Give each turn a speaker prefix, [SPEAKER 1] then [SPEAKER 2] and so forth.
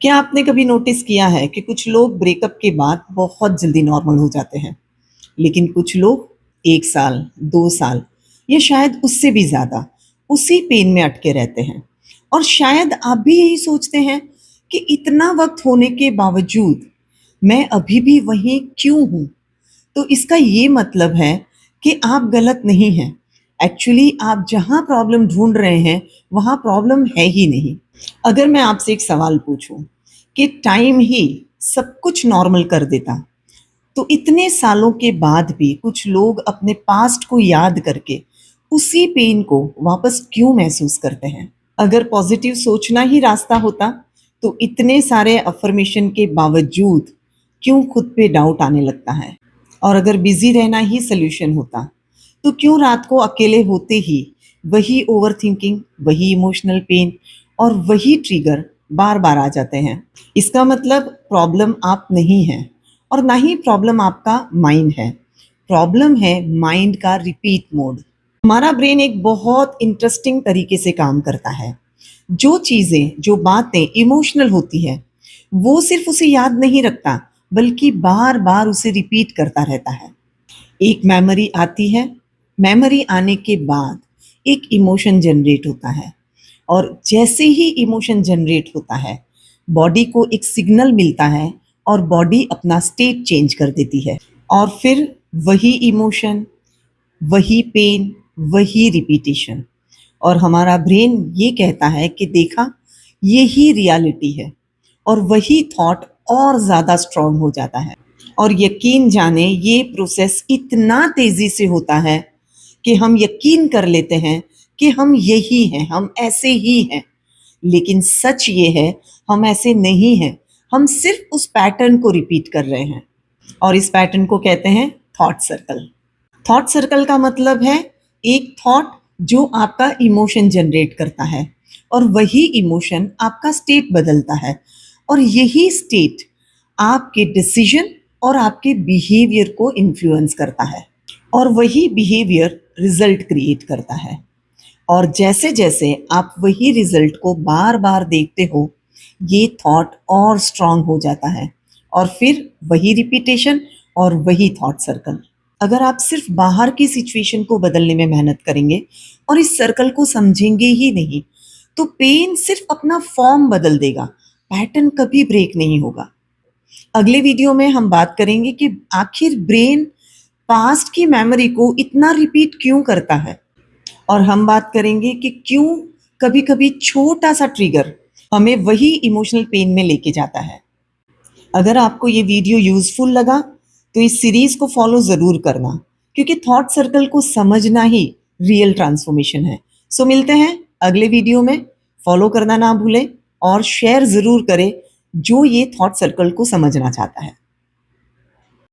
[SPEAKER 1] क्या आपने कभी नोटिस किया है कि कुछ लोग ब्रेकअप के बाद बहुत जल्दी नॉर्मल हो जाते हैं, लेकिन कुछ लोग 1 साल, 2 साल या शायद उससे भी ज़्यादा उसी पेन में अटके रहते हैं। और शायद आप भी यही सोचते हैं कि इतना वक़्त होने के बावजूद मैं अभी भी वहीं क्यों हूँ? तो इसका ये मतलब है कि आप गलत नहीं हैं। एक्चुअली आप जहाँ प्रॉब्लम ढूँढ रहे हैं, वहाँ प्रॉब्लम है ही नहीं। अगर मैं आपसे एक सवाल पूछूं कि टाइम ही सब कुछ नॉर्मल कर देता, तो इतने सालों के बाद भी कुछ लोग अपने पास्ट को याद करके उसी पेन को वापस क्यों महसूस करते हैं? अगर पॉजिटिव सोचना ही रास्ता होता, तो इतने सारे अफर्मेशन के बावजूद क्यों खुद पे डाउट आने लगता है? और अगर बिजी रहना ही सल्यूशन होता, तो क्यों रात को अकेले होते ही वही ओवरथिंकिंग, वही इमोशनल पेन और वही ट्रिगर बार-बार आ जाते हैं? इसका मतलब प्रॉब्लम आप नहीं हैं और ना ही प्रॉब्लम आपका माइंड है। प्रॉब्लम है माइंड का रिपीट मोड। हमारा ब्रेन एक बहुत इंटरेस्टिंग तरीके से काम करता है। जो चीज़ें, जो बातें इमोशनल होती है, वो सिर्फ उसे याद नहीं रखता, बल्कि बार-बार उसे रिपीट करता रहता है। एक मेमोरी आती है, मेमोरी आने के बाद एक इमोशन जनरेट होता है और जैसे ही इमोशन जनरेट होता है, बॉडी को एक सिग्नल मिलता है और बॉडी अपना स्टेट चेंज कर देती है और फिर वही इमोशन, वही पेन, वही रिपीटिशन और हमारा ब्रेन ये कहता है कि देखा, यही रियलिटी है और वही थॉट और ज़्यादा स्ट्रॉन्ग हो जाता है। और यकीन जाने ये प्रोसेस इतना तेज़ी से होता है कि हम यकीन कर लेते हैं कि हम यही हैं, हम ऐसे ही हैं। लेकिन सच ये है, हम ऐसे नहीं हैं, हम सिर्फ उस पैटर्न को रिपीट कर रहे हैं और इस पैटर्न को कहते हैं थॉट सर्कल। थॉट सर्कल का मतलब है एक थॉट जो आपका इमोशन जनरेट करता है और वही इमोशन आपका स्टेट बदलता है और यही स्टेट आपके डिसीजन और आपके बिहेवियर को इन्फ्लुएंस करता है और वही बिहेवियर रिजल्ट क्रिएट करता है और जैसे जैसे आप वही रिजल्ट को बार बार देखते हो, ये थॉट और स्ट्रांग हो जाता है और फिर वही रिपीटेशन और वही थॉट सर्कल। अगर आप सिर्फ बाहर की सिचुएशन को बदलने में मेहनत करेंगे और इस सर्कल को समझेंगे ही नहीं, तो पेन सिर्फ अपना फॉर्म बदल देगा, पैटर्न कभी ब्रेक नहीं होगा। अगले वीडियो में हम बात करेंगे कि आखिर ब्रेन पास्ट की मेमोरी को इतना रिपीट क्यों करता है और हम बात करेंगे कि क्यों कभी-कभी छोटा-सा ट्रिगर हमें वही इमोशनल पेन में लेके जाता है। अगर आपको ये वीडियो यूज़फुल लगा, तो इस सीरीज़ को फ़ॉलो ज़रूर करना, क्योंकि थॉट सर्कल को समझना ही रियल ट्रांसफ़ॉर्मेशन है। सो मिलते हैं अगले वीडियो में, फ़ॉलो करना ना भूलें और शेयर ज़रूर करें जो ये थॉट सर्कल को समझना चाहता है।